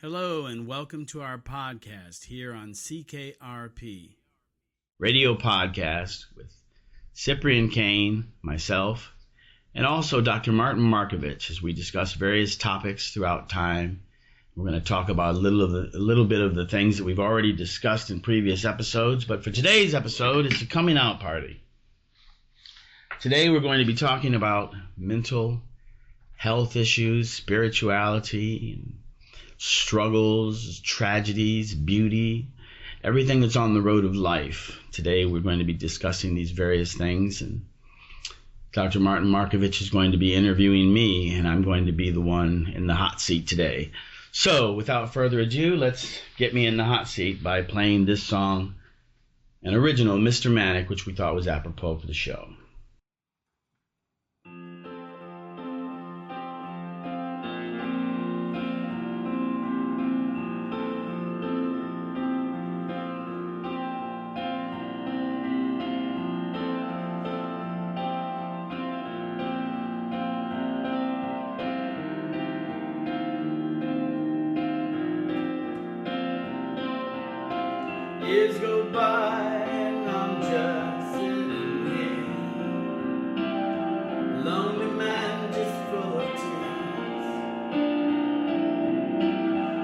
Hello and welcome to our podcast here on CKRP. Radio podcast with Cyprian Kane, myself, and also Dr. Martin Markovich as we discuss various topics throughout time. We're going to talk about a little bit of the things that we've already discussed in previous episodes, but for today's episode, it's a coming out party. Today we're going to be talking about mental health issues, spirituality, and struggles, tragedies, beauty, everything that's on the road of life. Today we're going to be discussing these various things, and Dr. Martin Markovich is going to be interviewing me, and I'm going to be the one in the hot seat today. So without further ado, let's get me in the hot seat by playing this song, an original Mr. Manic, which we thought was apropos for the show. Years go by and I'm just sitting here, lonely man just full of tears.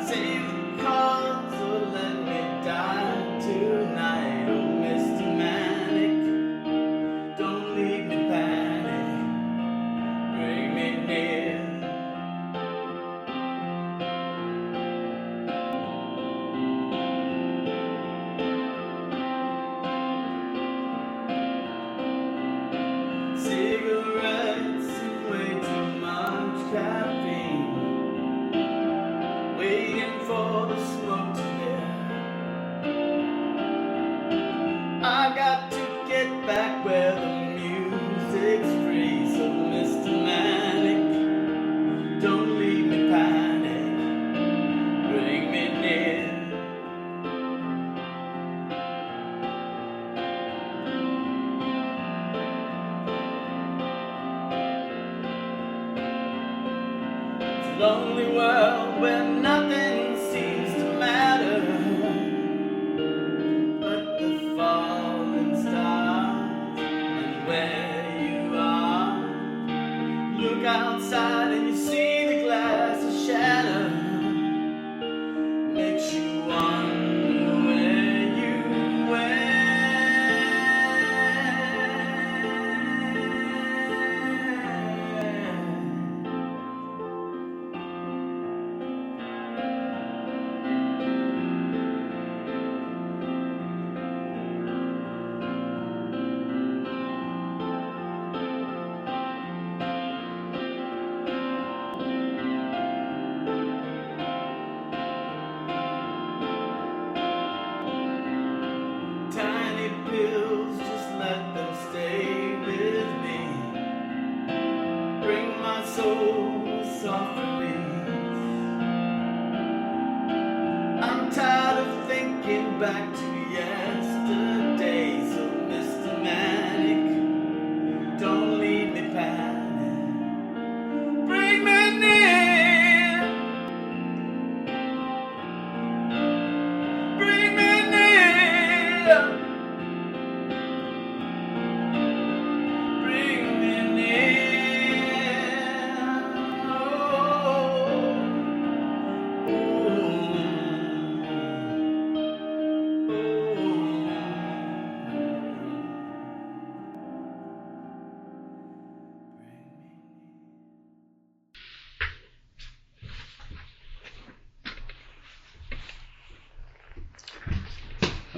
Save the cause or let me die tonight. Oh, Mr. Manic, don't leave me panic, bring me near. Cigarettes and way too much caffeine, waiting for the smoke to clear. I got to get back where the music's free. So Mr. Manic, don't leave me panic, bring me near. Lonely world where nothing seems to matter but the falling stars. And where you are, look outside and you see the glass is shattered. Makes you wonder where you went. Tiny pills, just let them stay with me. Bring my soul a soft release. I'm tired of thinking back to yesterday. So Mr. Manic, don't leave me panic, bring me near, bring me near. Bring me near. Oh,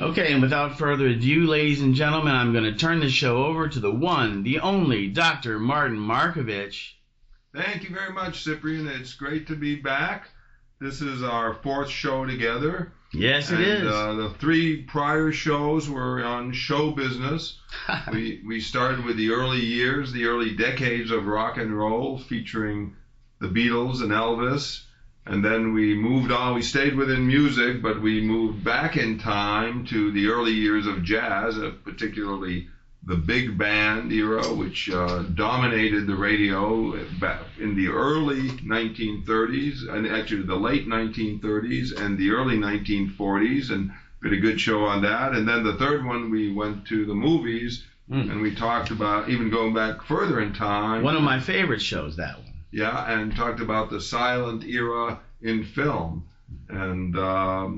Okay, and without further ado, ladies and gentlemen, I'm going to turn the show over to the one, the only Dr. Martin Markovich. Thank you very much, Cyprian. It's great to be back. This is our fourth show together. Yes, it is. The three prior shows were on show business. we started with the early years, the early decades of rock and roll, featuring the Beatles and Elvis. And then we moved on. We stayed within music, but we moved back in time to the early years of jazz, particularly the big band era, which dominated the radio back in the early 1930s, and actually the late 1930s and the early 1940s, and did a good show on that. And then the third one, we went to the movies, and we talked about even going back further in time. One of my favorite shows, that one. Yeah, and talked about the silent era in film. And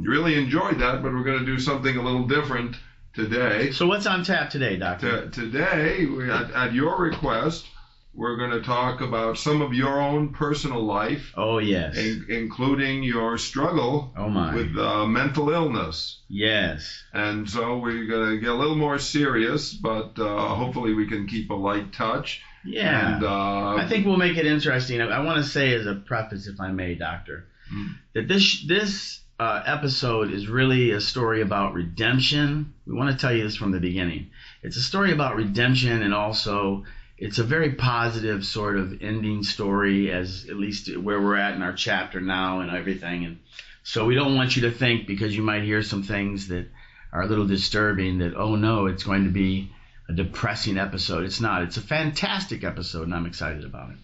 really enjoyed that, but we're going to do something a little different today. So what's on tap today, Doctor? Today, at your request, we're going to talk about some of your own personal life. Oh, yes. Including your struggle with mental illness. Yes. And so we're going to get a little more serious, but hopefully we can keep a light touch. Yeah. And, I think we'll make it interesting. I want to say as a preface, if I may, Doctor, that this episode is really a story about redemption. We want to tell you this from the beginning. It's a story about redemption, and also it's a very positive sort of ending story, as at least where we're at in our chapter now and everything. And so we don't want you to think, because you might hear some things that are a little disturbing, that, oh no, it's going to be a depressing episode. It's not. It's a fantastic episode, and I'm excited about it.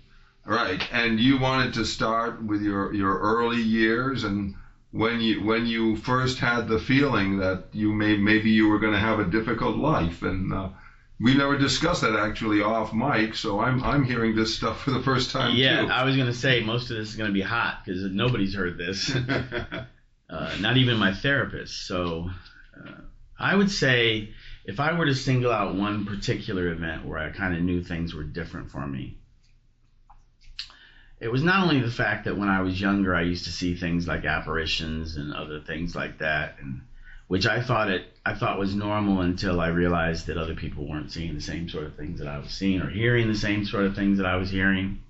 Right. And you wanted to start with your early years, and when you first had the feeling that maybe you were going to have a difficult life. And we never discussed that actually off mic, so I'm hearing this stuff for the first time too. Yeah, I was going to say most of this is going to be hot because nobody's heard this, not even my therapist. So I would say if I were to single out one particular event where I kind of knew things were different for me, it was not only the fact that when I was younger I used to see things like apparitions and other things like that, and which I thought was normal until I realized that other people weren't seeing the same sort of things that I was seeing, or hearing the same sort of things that I was hearing.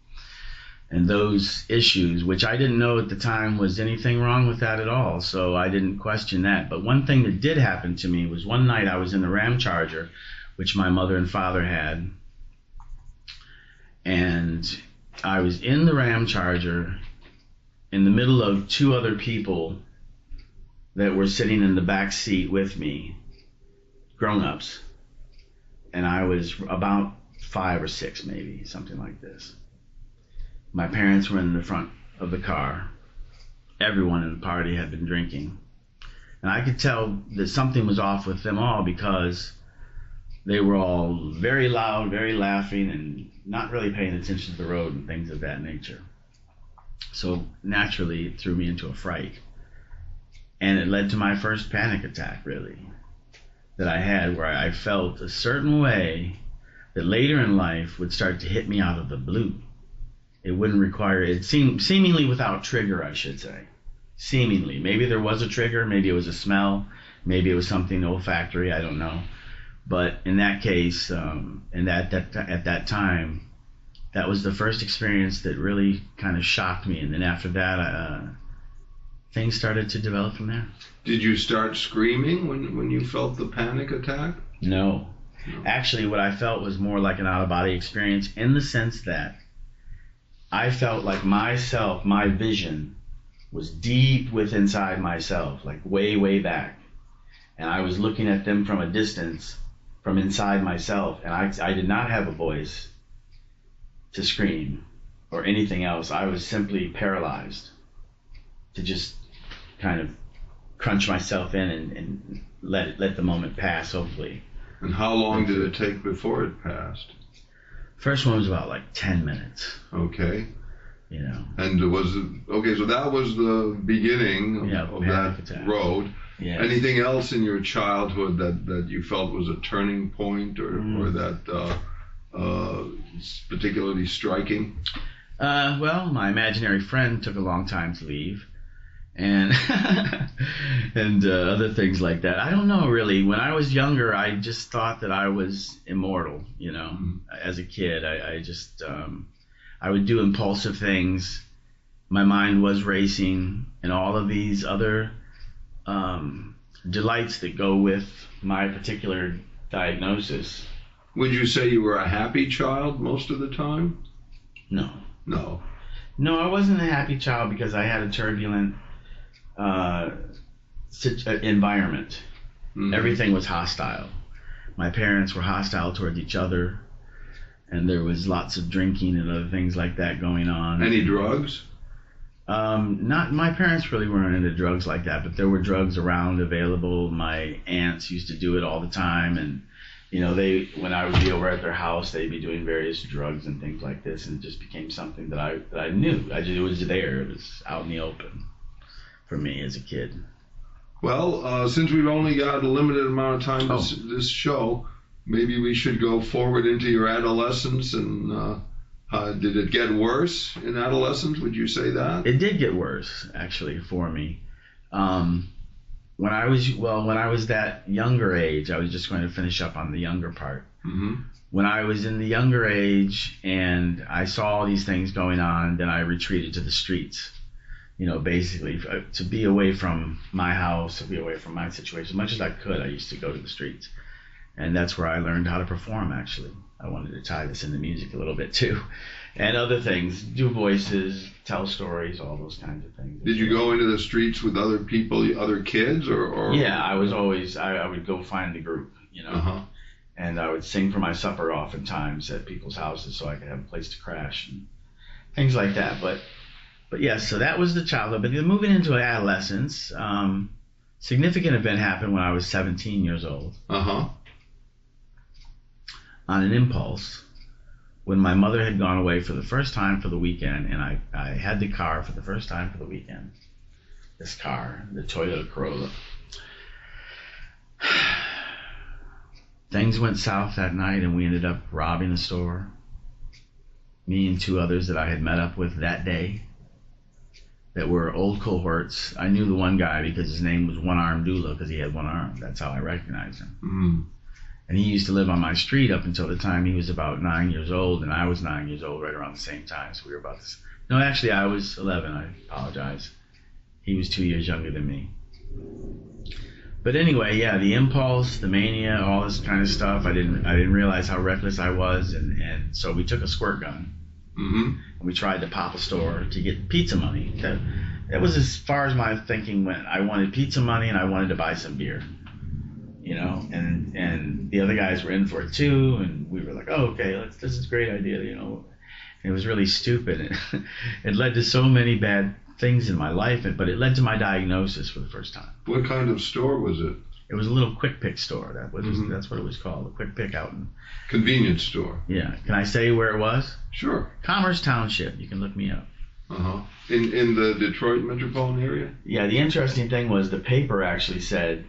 And those issues, which I didn't know at the time was anything wrong with that at all, so I didn't question that. But one thing that did happen to me was one night I was in the Ram Charger, which my mother and father had, and I was in the Ram Charger in the middle of two other people that were sitting in the back seat with me, grown-ups, and I was about 5 or 6 maybe, something like this. My parents were in the front of the car. Everyone in the party had been drinking, and I could tell that something was off with them all because they were all very loud, very laughing, and not really paying attention to the road and things of that nature. So naturally it threw me into a fright. And it led to my first panic attack, really, that I had, where I felt a certain way that later in life would start to hit me out of the blue. It wouldn't require, it seemed seemingly without trigger, I should say. Seemingly. Maybe there was a trigger, maybe it was a smell, maybe it was something olfactory, I don't know. But in that case, at that time, that was the first experience that really kind of shocked me. And then after that, things started to develop from there. Did you start screaming when you felt the panic attack? No. Actually, what I felt was more like an out-of-body experience, in the sense that I felt like myself, my vision, was deep within inside myself, like way, way back. And I was looking at them from a distance, from inside myself, and I did not have a voice to scream or anything else. I was simply paralyzed to just kind of crunch myself in and let the moment pass, hopefully. And how long did it take before it passed? First one was about like 10 minutes. Okay. You know. And so that was the beginning of that attack. Road. Yes. Anything else in your childhood that you felt was a turning point or that particularly striking? Well, my imaginary friend took a long time to leave, and and other things like that. I don't know, really. When I was younger, I just thought that I was immortal. You know, as a kid, I just I would do impulsive things. My mind was racing, and all of these other delights that go with my particular diagnosis. Would you say you were a happy child most of the time? No. No. No, I wasn't a happy child because I had a turbulent environment. Mm-hmm. Everything was hostile. My parents were hostile towards each other, and there was lots of drinking and other things like that going on. Any drugs? Not my parents really weren't into drugs like that, but there were drugs around available. My aunts used to do it all the time, and when I would be over at their house, they'd be doing various drugs and things like this, and it just became something that I knew. It was there. It was out in the open for me as a kid. Well, since we've only got a limited amount of time this show, maybe we should go forward into your adolescence. And did it get worse in adolescence? Would you say that? It did get worse, actually, for me. When I was that younger age, I was just going to finish up on the younger part. Mm-hmm. When I was in the younger age and I saw all these things going on, then I retreated to the streets. Basically to be away from my house, to be away from my situation. As much as I could, I used to go to the streets. And that's where I learned how to perform, actually. I wanted to tie this into music a little bit, too. And other things, do voices, tell stories, all those kinds of things. Did you go into the streets with other people, other kids, or? Yeah, I would go find the group, Uh-huh. And I would sing for my supper oftentimes at people's houses so I could have a place to crash and things like that. But yes, so that was the childhood. But then moving into adolescence, significant event happened when I was 17 years old. Uh-huh. On an impulse, when my mother had gone away for the first time for the weekend, and I had the car for the first time for the weekend. This car, the Toyota Corolla. Things went south that night, and we ended up robbing the store. Me and two others that I had met up with that day that were old cohorts. I knew the one guy because his name was One Arm Dula because he had one arm. That's how I recognized him. Mm. And he used to live on my street up until the time he was about 9 years old, and I was 9 years old right around the same time. So we were about this. No, actually, I was 11. I apologize. He was 2 years younger than me. But anyway, yeah, the impulse, the mania, all this kind of stuff. I didn't realize how reckless I was, and so we took a squirt gun. Mm-hmm. And we tried to pop a store to get pizza money. That was as far as my thinking went. I wanted pizza money and I wanted to buy some beer. And the other guys were in for it too, and we were like, oh, okay, this is a great idea, And it was really stupid. It led to so many bad things in my life, but it led to my diagnosis for the first time. What kind of store was it? It was a little quick pick store. Mm-hmm. That's what it was called, a quick pick out in. Convenience store. Yeah. Can I say where it was? Sure. Commerce Township. You can look me up. Uh-huh. In the Detroit metropolitan area? Yeah, the interesting thing was the paper actually said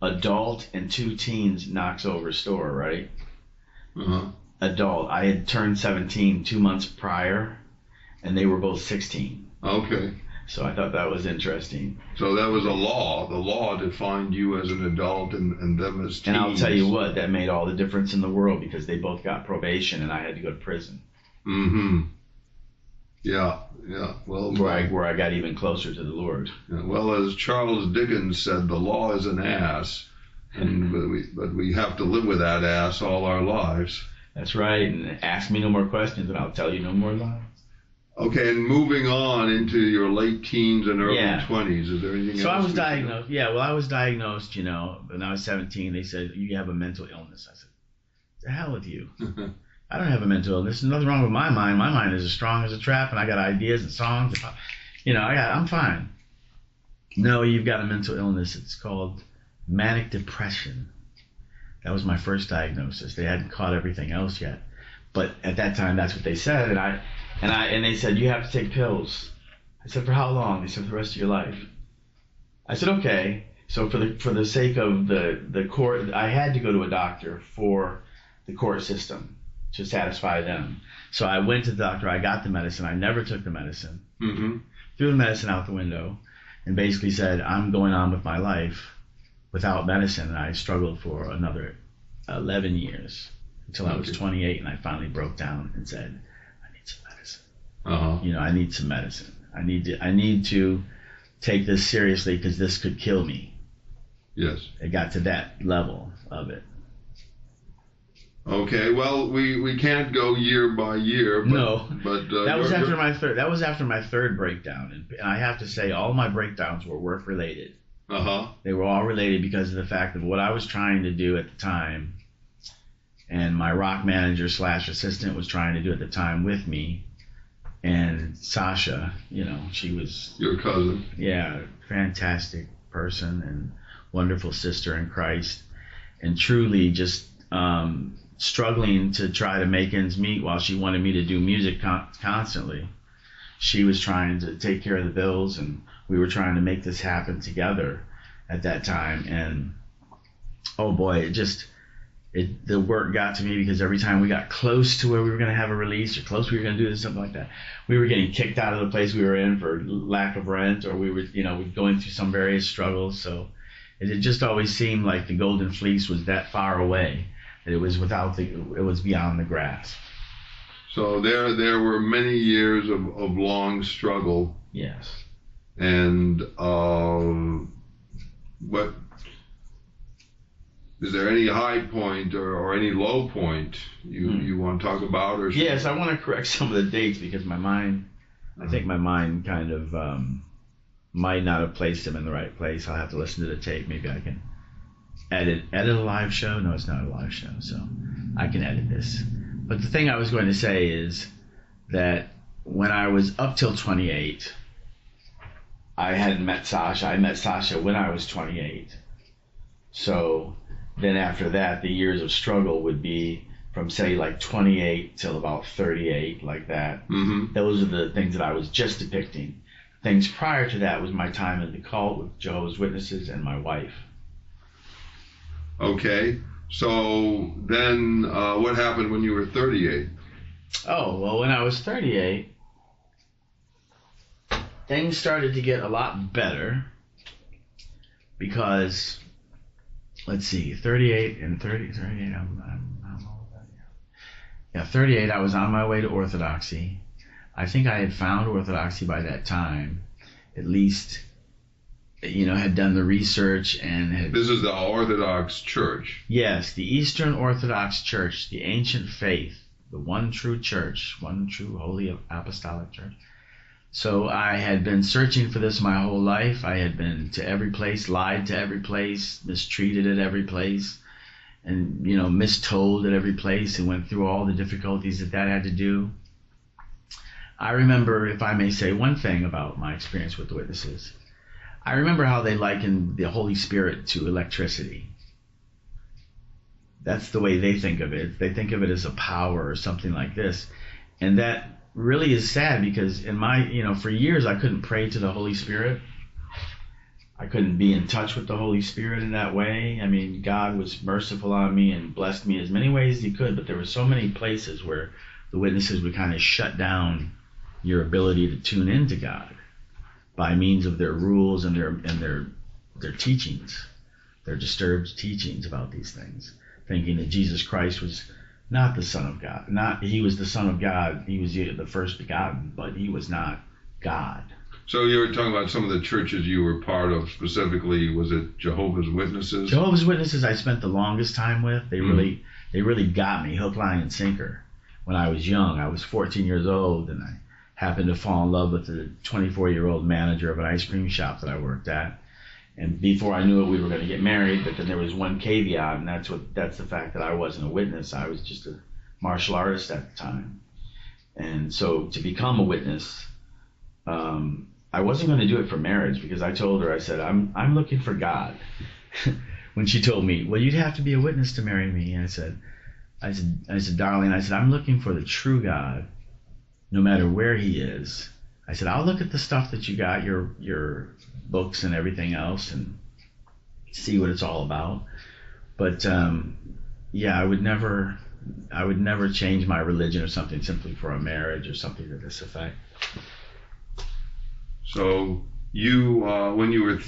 adult and 2 teens knocks over store, right? Uh-huh. Adult. I had turned 17 2 months prior, and they were both 16. Okay. So I thought that was interesting. So that was a law. The law defined you as an adult and them as teens. And I'll tell you what, that made all the difference in the world because they both got probation and I had to go to prison. Mm-hmm. Yeah. Well, where I got even closer to the Lord. Well, as Charles Dickens said, the law is an ass, but we have to live with that ass all our lives. That's right. And ask me no more questions, and I'll tell you no more lies. Okay, and moving on into your late teens and early 20s, is there anything else? So I was diagnosed. Yeah, well, I was diagnosed, when I was 17. They said, you have a mental illness. I said, the hell with you. I don't have a mental illness. There's nothing wrong with my mind. My mind is as strong as a trap, and I got ideas and songs. I'm fine. No, you've got a mental illness. It's called Manic depression. That was my first diagnosis. They hadn't caught everything else yet. But at that time, that's what they said, and they said, you have to take pills. I said, for how long? They said, for the rest of your life. I said, okay. So for the sake of the court, I had to go to a doctor for the court system to satisfy them. So I went to the doctor. I got the medicine. I never took the medicine. Mm-hmm. Threw the medicine out the window and basically said, I'm going on with my life without medicine. And I struggled for another 11 years until I was 28, and I finally broke down and said, I need some medicine. Uh-huh. I need some medicine. I need to take this seriously because this could kill me. Yes. It got to that level of it. Okay, well, we can't go year by year. But that was after my third. That was after my third breakdown, and I have to say, all my breakdowns were work related. Uh-huh. They were all related because of the fact of what I was trying to do at the time and my rock manager / assistant was trying to do at the time with me. And Sasha, she was Your cousin. Fantastic person and wonderful sister in Christ, and truly just struggling to try to make ends meet while she wanted me to do music constantly. She was trying to take care of the bills, and we were trying to make this happen together at that time. And oh boy, the work got to me, because every time we got close to where we were going to have a release, or close we were going to do this, something like that, we were getting kicked out of the place we were in for lack of rent, or we were going through some various struggles. So it had just always seemed like the golden fleece was that far away, that it was beyond the grasp. So there were many years of long struggle. Yes. And what is there any high point or any low point you want to talk about? Or yes, I want to correct some of the dates, because I think my mind kind of might not have placed them in the right place. I'll have to listen to the tape. Maybe I can edit a live show. No, it's not a live show, so I can edit this. But the thing I was going to say is that when I was up till 28, I hadn't met Sasha. I met Sasha when I was 28. So then after that, the years of struggle would be from, say, like 28 till about 38, like that. Mm-hmm. Those are the things that I was just depicting. Things prior to that was my time in the cult with Jehovah's Witnesses and my wife. Okay. So then what happened when you were 38? Oh, well, when I was 38, things started to get a lot better, because, let's see, 38, I'm 38, I was on my way to Orthodoxy. I think I had found Orthodoxy by that time, at least, had done the research and had... This is the Orthodox Church. Yes, the Eastern Orthodox Church, the ancient faith, the one true church, one true holy apostolic church. So I had been searching for this my whole life. I had been to every place, lied to every place, mistreated at every place, and, mistold at every place, and went through all the difficulties that had to do. I remember, if I may say one thing about my experience with the Witnesses, I remember how they likened the Holy Spirit to electricity. That's the way they think of it. They think of it as a power or something like this. And that really is sad, because in my, for years I couldn't pray to the Holy Spirit. I couldn't be in touch with the Holy Spirit in that way. I mean, God was merciful on me and blessed me as many ways as he could, but there were so many places where the Witnesses would kind of shut down your ability to tune into God by means of their rules and their teachings, their disturbed teachings about these things, thinking that Jesus Christ was not the Son of God. He was the Son of God. He was the first begotten, but he was not God. So you were talking about some of the churches you were part of specifically. Was it Jehovah's Witnesses? Jehovah's Witnesses I spent the longest time with. They really got me hook, line, and sinker. When I was young, I was 14 years old, and I happened to fall in love with the 24-year-old manager of an ice cream shop that I worked at. And before I knew it, we were going to get married. But then there was one caveat, and that's the fact that I wasn't a witness. I was just a martial artist at the time. And so to become a witness, I wasn't going to do it for marriage, because I told her, I said, I'm looking for God. When she told me, well, you'd have to be a witness to marry me. And I said, darling, I'm looking for the true God, no matter where he is. I said, I'll look at the stuff that you got, your books and everything else, and see what it's all about. But I would never change my religion or something simply for a marriage or something to this effect. So you, when you were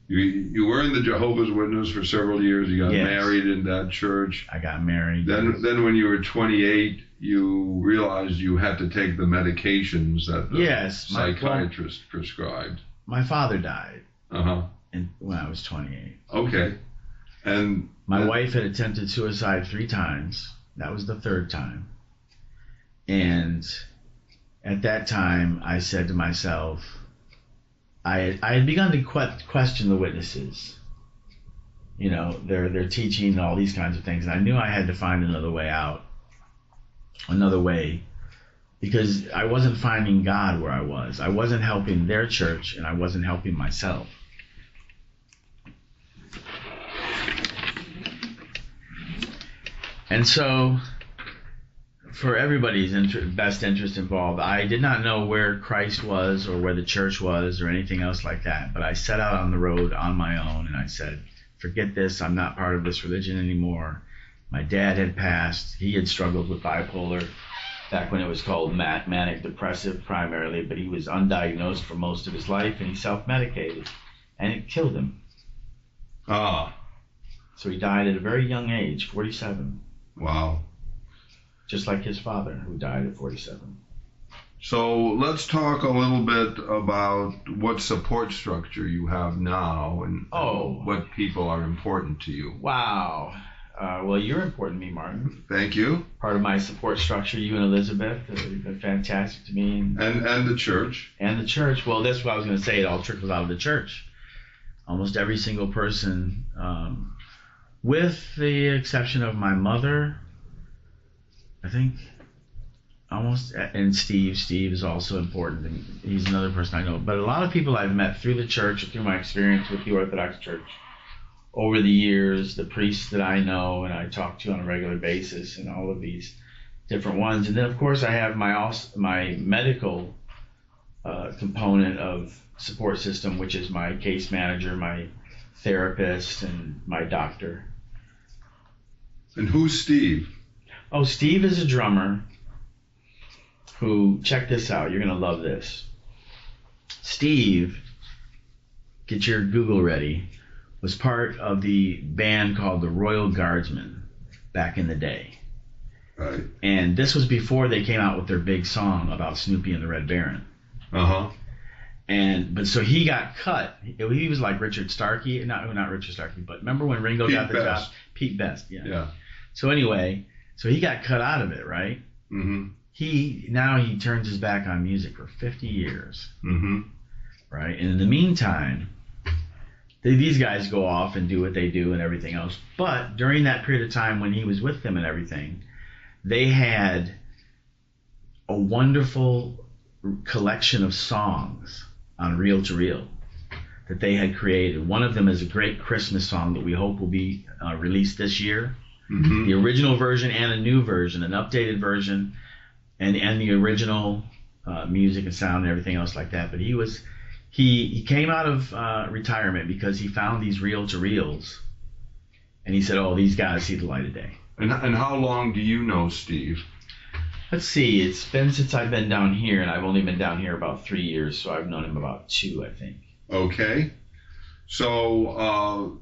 in the Jehovah's Witness for several years. You got married in that church. I got married. Then when you were 28, you realized you had to take the medications that the psychiatrist prescribed. My father died. Uh-huh. When I was 28. Okay. And my wife had attempted suicide 3 times. That was the 3rd time. And at that time, I said to myself, I had begun to question the Witnesses. You know, they're teaching all these kinds of things, and I knew I had to find another way out, another way, because I wasn't finding God where I was. I wasn't helping their church, and I wasn't helping myself. And so, for everybody's best interest involved, I did not know where Christ was or where the church was or anything else like that. But I set out on the road on my own, and I said, forget this. I'm not part of this religion anymore. My dad had passed. He had struggled with bipolar back when it was called Manic depressive primarily, but he was undiagnosed for most of his life, and he self-medicated, and it killed him. Ah. So he died at a very young age, 47. Wow. Just like his father, who died at 47. So let's talk a little bit about what support structure you have now and what people are important to you. Wow. Well, you're important to me, Martin. Thank you. Part of my support structure, you and Elizabeth, have been fantastic to me. And the church. And the church. Well, that's what I was going to say. It all trickles out of the church. Almost every single person, with the exception of my mother, I think, almost, and Steve. Steve is also important, and he's another person I know. But a lot of people I've met through the church, through my experience with the Orthodox Church, over the years, the priests that I know and I talk to on a regular basis, and all of these different ones. And then, of course, I have my medical component of support system, which is my case manager, my therapist, and my doctor. And who's Steve? Oh, Steve is a drummer who, check this out, you're going to love this. Steve, get your Google ready, was part of the band called the Royal Guardsmen back in the day. Right. And this was before they came out with their big song about Snoopy and the Red Baron. Uh-huh. But so he got cut. He was like Richard Starkey, not Richard Starkey, but remember when Ringo got the job? Pete Best, yeah. So anyway, so he got cut out of it, right? Mm-hmm. He turns his back on music for 50 years. Mm-hmm. Right? And in the meantime, these guys go off and do what they do and everything else. But during that period of time when he was with them and everything, they had a wonderful collection of songs on reel to reel that they had created. One of them is a great Christmas song that we hope will be released this year. Mm-hmm. The original version and a new version, an updated version, and the original music and sound and everything else like that. But he came out of retirement because he found these reel to reels, and he said, "Oh, these guys see the light of day." And how long do you know Steve? Let's see. It's been since I've been down here, and I've only been down here about 3 years, so I've known him about 2, I think. Okay. So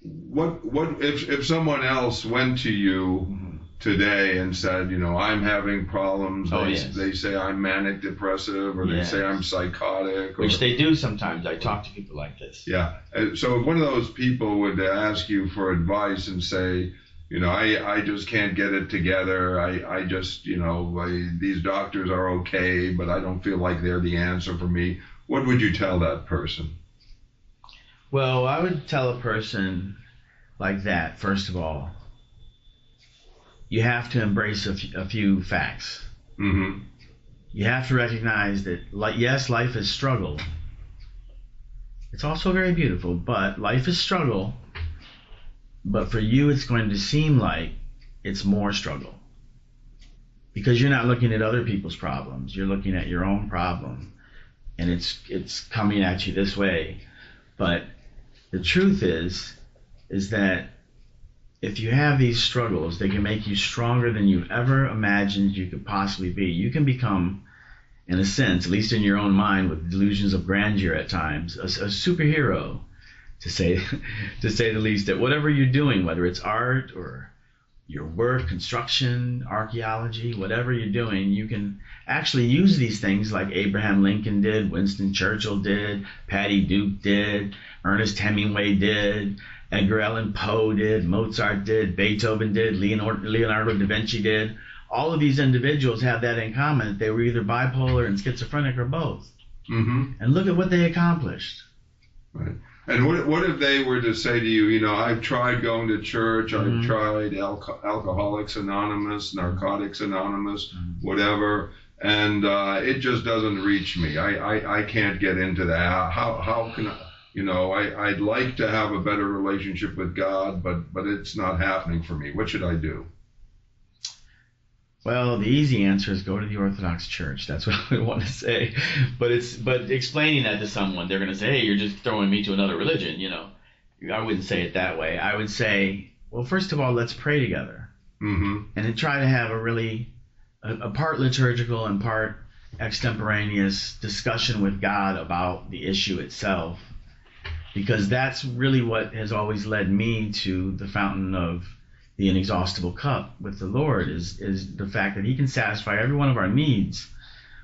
what if someone else went to you today and said, I'm having problems, they say I'm manic depressive, or they say I'm psychotic, which they do sometimes. I talk to people like this. Yeah. So if one of those people would ask you for advice and say, I just can't get it together. I just, these doctors are okay, but I don't feel like they're the answer for me. What would you tell that person? Well, I would tell a person like that, first of all, you have to embrace a few facts. Mm-hmm. You have to recognize that, yes, life is struggle. It's also very beautiful, but life is struggle. But for you, it's going to seem like it's more struggle because you're not looking at other people's problems. You're looking at your own problem, and it's coming at you this way. But the truth is that if you have these struggles, they can make you stronger than you've ever imagined you could possibly be. You can become, in a sense, at least in your own mind, with delusions of grandeur at times, a superhero. To say the least, at whatever you're doing, whether it's art or your work, construction, archaeology, whatever you're doing, you can actually use these things like Abraham Lincoln did, Winston Churchill did, Patty Duke did, Ernest Hemingway did, Edgar Allan Poe did, Mozart did, Beethoven did, Leonardo da Vinci did. All of these individuals have that in common, that they were either bipolar and schizophrenic or both. Mm-hmm. And look at what they accomplished. Right. And what if they were to say to you, you know, I've tried going to church, I've tried Alcoholics Anonymous, Narcotics Anonymous, whatever, and it just doesn't reach me. I can't get into that. How can I, you know, I'd like to have a better relationship with God, but it's not happening for me. What should I do? Well, the easy answer is go to the Orthodox Church. That's what I want to say. But explaining that to someone, they're going to say, hey, you're just throwing me to another religion, you know. I wouldn't say it that way. I would say, well, first of all, let's pray together. And then try to have a part liturgical and part extemporaneous discussion with God about the issue itself. Because that's really what has always led me to the fountain of the inexhaustible cup with the Lord is the fact that he can satisfy every one of our needs,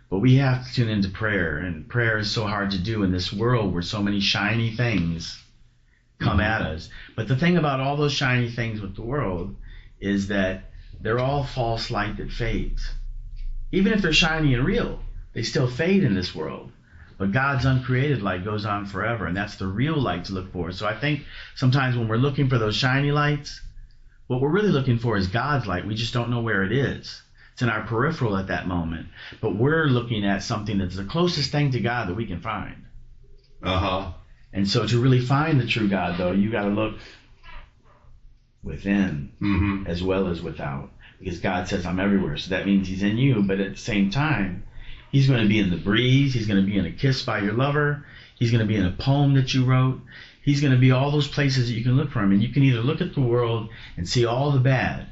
but we have to tune into prayer, and prayer is so hard to do in this world where so many shiny things come at us. But the thing about all those shiny things with the world is that they're all false light that fades. Even if they're shiny and real, they still fade in this world. But God's uncreated light goes on forever, and that's the real light to look for. So I think sometimes when we're looking for those shiny lights, what we're really looking for is God's light. We just don't know where it is. It's in our peripheral at that moment. But we're looking at something that's the closest thing to God that we can find. And so to really find the true God, though, you got to look within as well as without. Because God says, I'm everywhere. So that means he's in you. But at the same time, he's going to be in the breeze. He's going to be in a kiss by your lover. He's going to be in a poem that you wrote. He's going to be all those places that you can look for him. And you can either look at the world and see all the bad,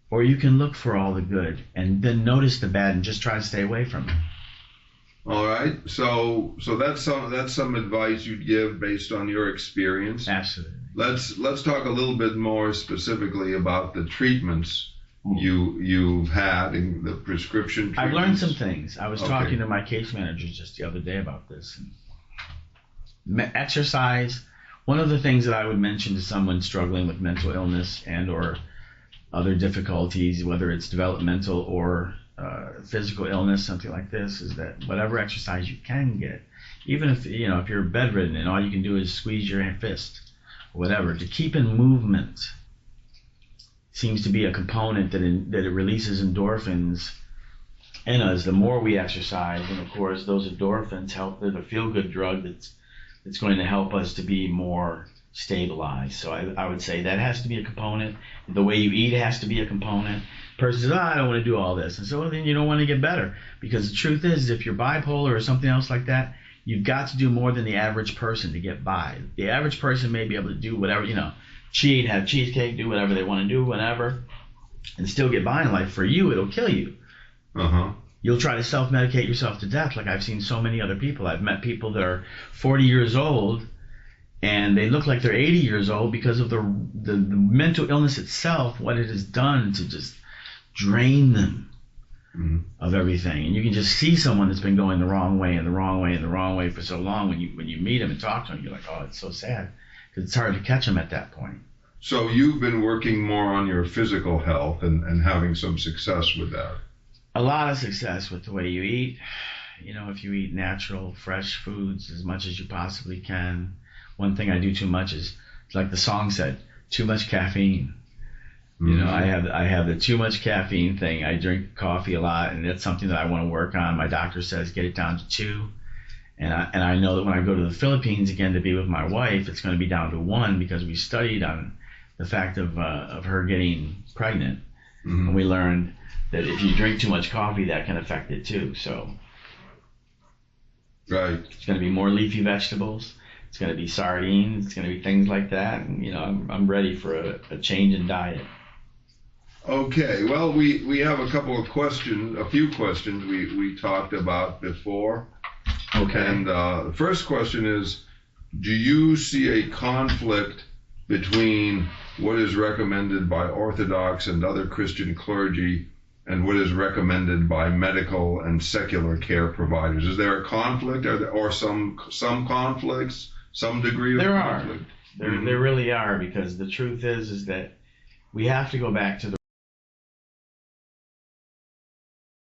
or you can look for all the good and then notice the bad and just try to stay away from it. All right. So that's some advice you'd give based on your experience. Absolutely. Let's talk a little bit more specifically about the treatments you've had in the prescription treatments. I've learned some things. I was talking to my case manager just the other day about this. Exercise, one of the things that I would mention to someone struggling with mental illness and or other difficulties, whether it's developmental or physical illness, something like this, is that whatever exercise you can get, even if you're bedridden and all you can do is squeeze your fist or whatever, to keep in movement seems to be a component that it releases endorphins in us. The more we exercise, and of course those endorphins help. They're the feel-good drug that's going to help us to be more stabilized. So I would say that has to be a component. The way you eat has to be a component. Person says, I don't want to do all this. And so then you don't want to get better. Because the truth is, if you're bipolar or something else like that, you've got to do more than the average person to get by. The average person may be able to do whatever, cheat, have cheesecake, do whatever they want to do, whenever, and still get by in life. For you, it'll kill you. You'll try to self-medicate yourself to death, like I've seen so many other people. I've met people that are 40 years old, and they look like they're 80 years old because of the mental illness itself, what it has done to just drain them of everything. And you can just see someone that's been going the wrong way and the wrong way and the wrong way for so long. When you meet them and talk to them, you're like, oh, it's so sad, because it's hard to catch them at that point. So you've been working more on your physical health and having some success with that. A lot of success with the way you eat. If you eat natural, fresh foods as much as you possibly can. One thing I do too much is, like the song said, too much caffeine. I have the too much caffeine thing. I drink coffee a lot, and that's something that I want to work on. My doctor says get it down to 2. And I know that when I go to the Philippines again to be with my wife, it's going to be down to 1, because we studied on the fact of her getting pregnant. And we learned that if you drink too much coffee, that can affect it too. So it's going to be more leafy vegetables. It's going to be sardines. It's going to be things like that. And I'm ready for a change in diet. Okay. Well, we have a few questions we talked about before. Okay. And the first question is, do you see a conflict between what is recommended by Orthodox and other Christian clergy and what is recommended by medical and secular care providers? Is there a conflict, or some conflicts, some degree of conflict? There really are, because the truth is that we have to go back to